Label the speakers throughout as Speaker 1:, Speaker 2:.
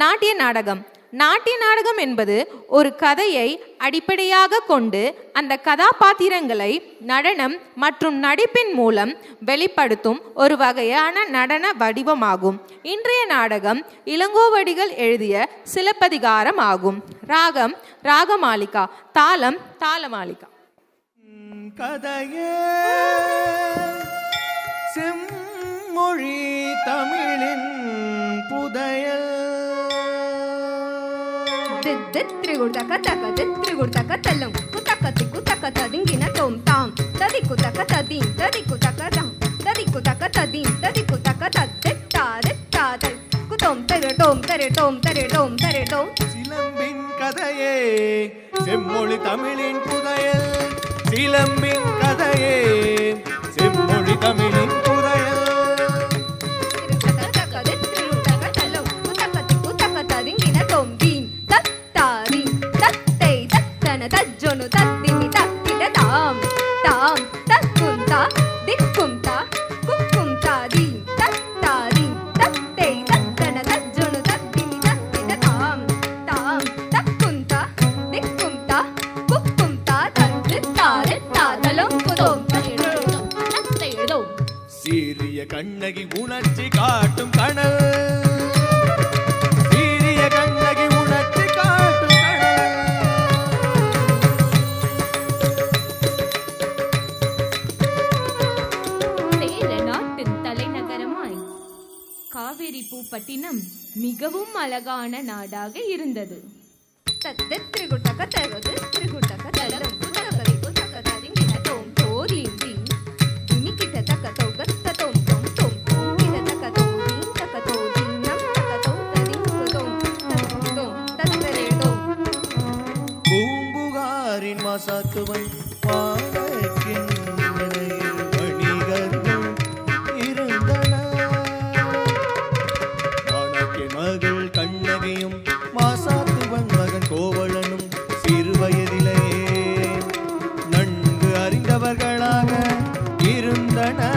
Speaker 1: நாட்டிய நாடகம். நாட்டிய நாடகம் என்பது ஒரு கதையை அடிப்படையாக கொண்டு அந்த கதாபாத்திரங்களை நடனம் மற்றும் நடிப்பின் மூலம் வெளிப்படுத்தும் ஒரு வகையான நடன வடிவமாகும். இன்றைய நாடகம் இளங்கோவடிகள் எழுதிய சிலப்பதிகாரம் ஆகும். ராகம் ராகமாலிகா, தாளம் தாளமாலிகா.
Speaker 2: கதையே செம்மொழி தமிழின் புதையல்.
Speaker 3: தித்திரிகுர்தக தக தித்திரிகுர்தக தல்லும் குதக திகுதக ததிங்கின தோம் தாம் ததிகுதக ததீம் ததிகுதக தாம் ததிகுதக ததீம் ததிகுதக தத்திட்டாதிட்டாதல் குதோம் தரிடோம் தரிடோம் தரிடோம் தரிடோம்.
Speaker 2: சிலம்பின் கதையே செம்மொழி தமிழின் புதையல். சிலம்பின் கதையே செம்மொழி தமிழின் புதையல்.
Speaker 3: தஜ்ஜொனு தத்திமி தத்திட தாம் தாம் தக்குந்தா திக்குந்தா குக்குந்தா தீம் தத்தாதீம் தத்தை தத்தன தஜ்ஜொனு தத்திமி தத்திட தாம் தாம் தக்குந்தா திக்குந்தா குக்குந்தா தத்து தாரு தாதலும் குதோம் தரிடோம் தத்தைடோம்.
Speaker 2: சீரிய கண்ணகி உணர்ச்சி காட்டும் கணல்.
Speaker 4: பட்டினம் மிகவும் அழகான நாடாக இருந்தது.
Speaker 2: பூம்புகாரின் மாசாத்துவன் மகள் கண்ணகியும் மாசாத்துவன் மகன் கோவலனும் சிறு வயதிலே நன்கு அறிந்தவர்களாக இருந்தனர்.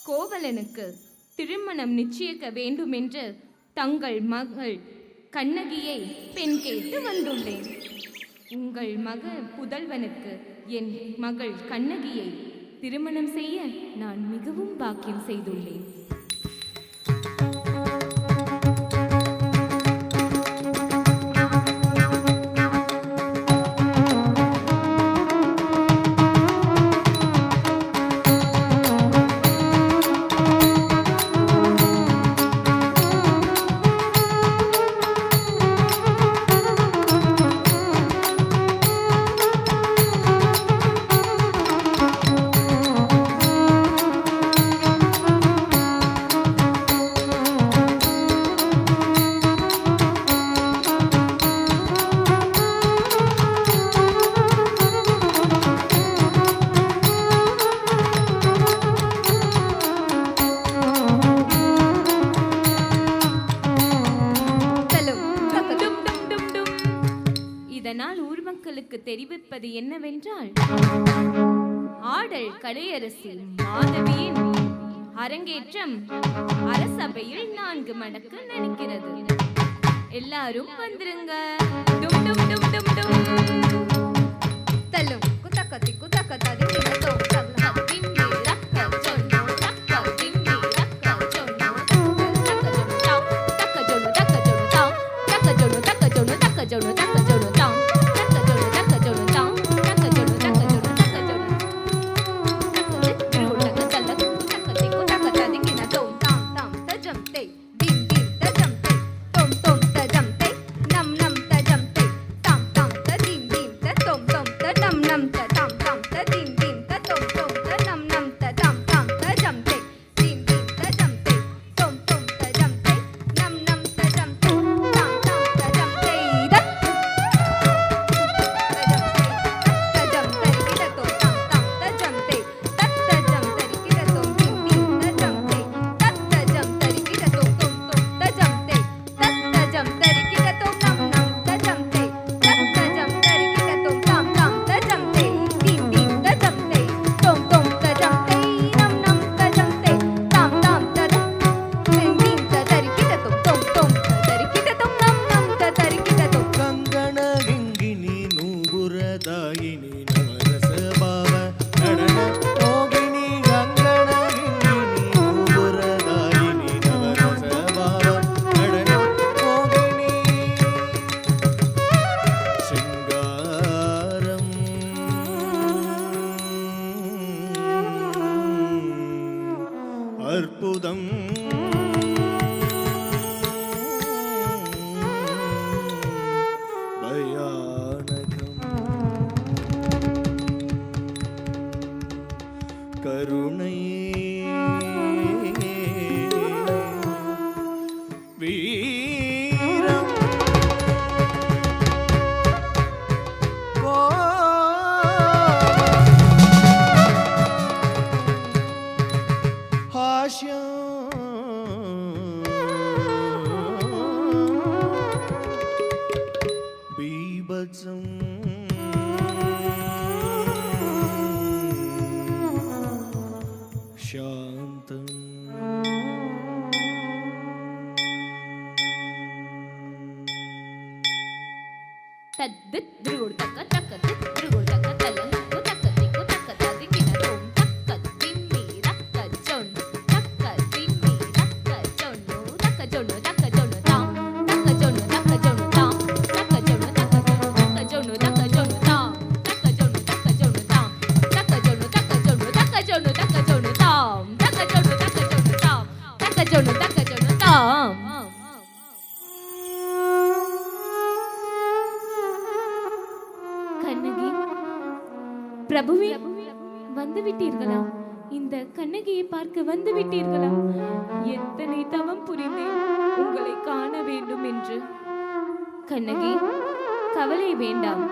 Speaker 4: கோவலனுக்கு திருமணம் நிச்சயிக்க வேண்டும் என்று தங்கள் மகள் கண்ணகியை பெண் கேட்டு வந்துள்ளேன். உங்கள் மகள் புதல்வனுக்கு என் மகள் கண்ணகியை திருமணம் செய்ய நான் மிகவும் பாக்கியம் செய்துள்ளேன். இதனால் ஊர் மக்களுக்கு தெரிவிப்பது என்னவென்றால், ஆடல் கலையரசி மாதவியின் அரங்கேற்றம் அரசபையில் 4 மடக்கு நடக்கிறது. எல்லாரும் வந்துருங்க. டும் டும் டும் டும் டும்.
Speaker 3: தல்லும் குத்தக்கத்தி குத்தக்கத்தாதி கிணத்தோம் தல்லம்
Speaker 4: திம்மி ரக்க ஜொன்னு ரக்க திம்மி ரக்க ஜொன்னு தக்க ஜொன்னு தக்க ஜொன்னு தாம் தக்க ஜொன்னு தக்க ஜொன்னு தக்க ஜொன்னு தக்க ஜொன்னு தாம் தக்க ஜொன்னு தக்க ஜொன்னு தாம் தக்க ஜொன்னு தக்க ஜொன்னு தக்க ஜொன்னு திருவுடக தல்ல குத்தக்கத்தி குத்தக்கத்தாதி கிணத்தோம்
Speaker 3: தாம் தாம் தஜம் தே திம் திம் தஜம் தே தொம் தொம் தஜம் தே நம் நம் தஜம் தே தாம் தாம் த திம் திம் த தொம் தொம் த நம் நம் த தாம் தாம் த திம் திம் த தொம் தொம் த நம் நம் த தாம் தாம் தஜம் தே திம் திம் தஜம் தே தொம் தொம் தஜம் தே நம் நம் தஜம் தே தாம் தாம் தஜம் தே தத் தஜம் தே தஜம் தரிகிட தொம் தாம் தாம் தஜம் தே தத் தஜம் தரிகிட தொம் திம் திம் தஜம் தே தத் தஜம் தரிகிட தொம் தொம் தொம் தஜம் தே தத் தஜம் தரிகிட தொம் நம் நம் தஜம் தே தத் தஜம் தரிகிட தொம் தாம் தாம் தஜம் தே திம் திம் தஜம் தே தொம் தொம் தஜம் தே நம் நம் தஜம் தே தாம் தாம் தஜம் திம் திம் தரிகிட தொம் தொம் தொம் தரிகிட தொம் நம் நம் தரிகிட தொம்
Speaker 2: ಕಂಗಣ ಗಿಂಗಿನಿ ನೂಬುರದಾಯಿನಿ ನವರಸ ಭಾವ ನಡನ ಮೋಗಿನಿ ಕಂಗಣ ಗಿಂಗಿನಿ ನೂಬುರದಾಯಿನಿ ನವರಸ ಭಾವ ನಡನ ಮೋಗಿನಿ ಶೃಂಗಾರಂ ಅರ್ಪುದಂ ಭಯಾನಕಂ கருணையே வீரம் ஹாஷ்யம் பீபத்சம் சாந்தம்
Speaker 4: தத்தித் திருவுடக தக்க தித் திருவுடக தல்ல குத்தக்கத்தி குத்தக்கத்தாதி கிணத்தோம் தக்க திம்மி ரக்க ஜொன்னு தக்க திம்மி ரக்க ஜொன்னு தக்க ஜொன்னு தக்க ஜொன்னு தாம் தக்க ஜொன்னு தக்க ஜொன்னு தாம் தக்க ஜொன்னு தக்க ஜொன்னு தக்க ஜொன்னு தாம் தக்க ஜொன்னு தக்க ஜொன்னு தாம் தக்க ஜொன்னு தக்க ஜொன்னு தக்க ஜொன்னு தக்க ஜொன்னு தாம் தக்க ஜொன்னு தக்க ஜொன்னு தாம் தக்க ஜொன்னு தக்க ஜொன்னு தாம். கண்ணகி, பிரபுவே வந்து விட்டீர்களா? இந்த கண்ணகியை பார்க்க வந்து விட்டீர்களா? எத்தனை தவம் புரிந்தேன் உங்களை காண வேண்டும் என்று. கண்ணகி, கவலை வேண்டாம்.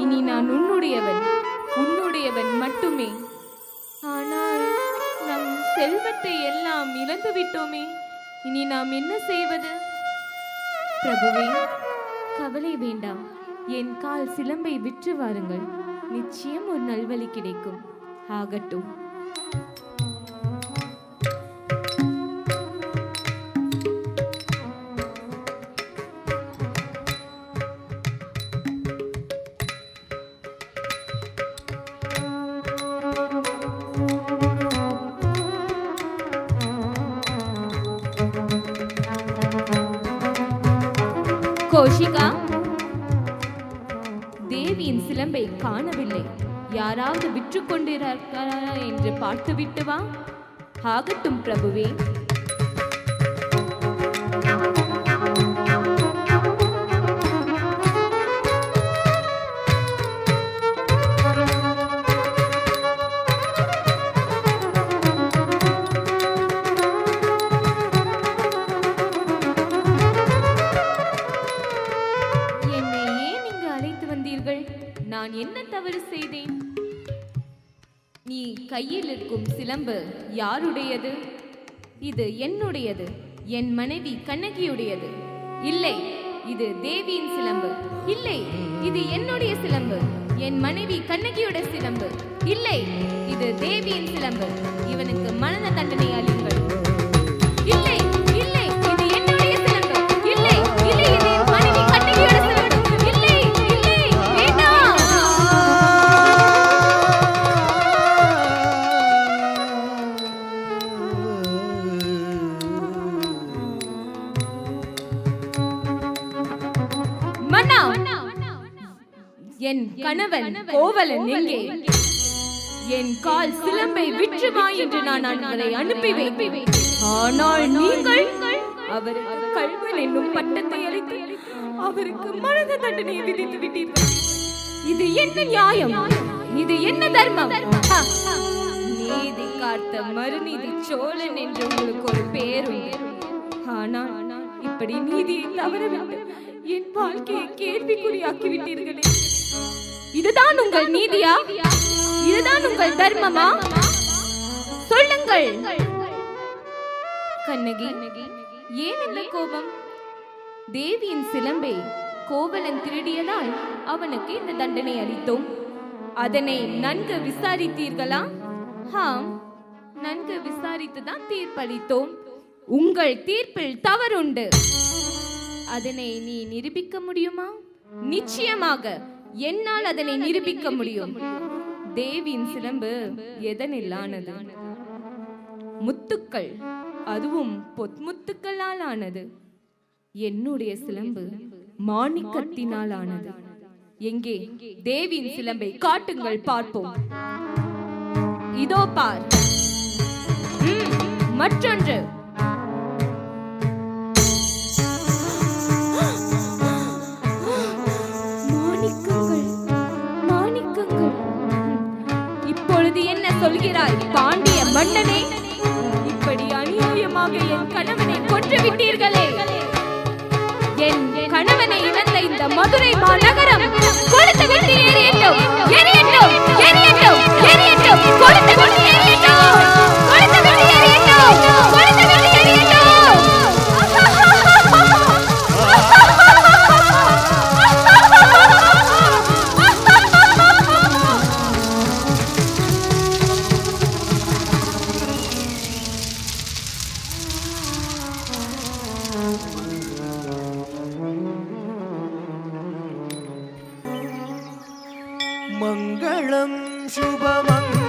Speaker 4: இனி நான் உன்னுடையவன் மட்டுமே. ஆனால் நம் செல்வத்தை எல்லாம் இழந்து விட்டோமே. இனி நாம் என்ன செய்வது? பிரபுவே, கவலை வேண்டாம். என் கால் சிலம்பை விற்று வாருங்கள். நிச்சயம் ஒரு நல்வழி கிடைக்கும். ஆகட்டும். கோஷிகா, தேவியின் சிலம்பை காணவில்லை. யாராவது விற்று கொண்டிருக்கிறாரா என்று பார்த்துவிட்டு வா. ஆகட்டும் பிரபுவே. என்னை ஏன் இங்கு அழைத்து வந்தீர்கள்? நான் என்ன தவறு செய்தேன்? நீ கையில் இருக்கும் சிலம்பு யாருடையது? இது என்னுடையது. என் மனைவி கண்ணகியுடையது. இல்லை, இது தேவியின் சிலம்பு. இல்லை, இது என்னுடைய சிலம்பு. என் மனைவி கண்ணகியுடைய சிலம்பு. இல்லை, இது தேவியின் சிலம்பு. இவனுக்கு மரண தண்டனை அளியுங்கள். இல்லை, இல்லை, இது என்னுடைய சிலம்பு. இல்லை, இல்லை, இது என் கணவன் கோவலன் எங்கே? என் கால் சிலம்பை விற்று வா என்று நான் அவரை அனுப்பி வைப்பேன். ஆனால் நீங்கள் அவருக்கு கள்வன் என்னும் பட்டத்தை அளித்து அவருக்கு மரண தண்டனையை விதித்து விட்டீர்கள். இது என்ன நியாயம்? இது என்ன தர்மம்? நீதி காத்த மறுநீதி சோழன் என்று உங்களுக்கு ஒரு பேர் உண்டு. ஆனால் இப்படி நீதியை தவறவிட்டு என் வாழ்க்கையை கேள்விக்குறியாக்கி விட்டீர்களே. இதுதான் உங்கள் நீதியா? இதுதான் உங்கள் தர்மமா? சொல்லுங்கள். கண்ணகி, ஏன் இந்த கோபம்? தேவியின் சிலம்பை கோவலன் திருடியதால் அவனுக்கு இந்த தண்டனை அளித்தோம். அதனை நன்கு விசாரித்தீர்களா? ஆம், நன்கு விசாரித்துதான் தீர்ப்பளித்தோம். உங்கள் தீர்ப்பில் தவறுண்டு. அதனை நீ நிரூபிக்க முடியுமா? நிச்சயமாக என்னால் அதனை நிரூபிக்க முடியும். தேவியின் சிலம்பு எதனில் ஆனது? முத்துக்கள், அதுவும் பொன்முத்துக்களால் ஆனது. என்னுடைய சிலம்பு மாணிக்கத்தினால் ஆனது. எங்கே தேவியின் சிலம்பை காட்டுங்கள் பார்ப்போம். இதோ பார். மற்றொன்று. மாணிக்கங்கள், மாணிக்கங்கள். இப்பொழுது என்ன சொல்கிறாய் பாண்டிய மன்னனே? இப்படி அநியாயமாக என் கணவனை கொன்று விட்டீர்களே. என் கணவனை இழந்த இந்த மதுரை மாநகரம் கொடுத்து விட்டு எரியட்டும், எரியட்டும், எரியட்டும், எரியட்டும், கொடுத்து விட்டு எரியட்டும், கொடுத்து விட்டு எரியட்டும், கொடுத்து விட்டு எரியட்டும்.
Speaker 2: மங்களம் சுபமங்களம்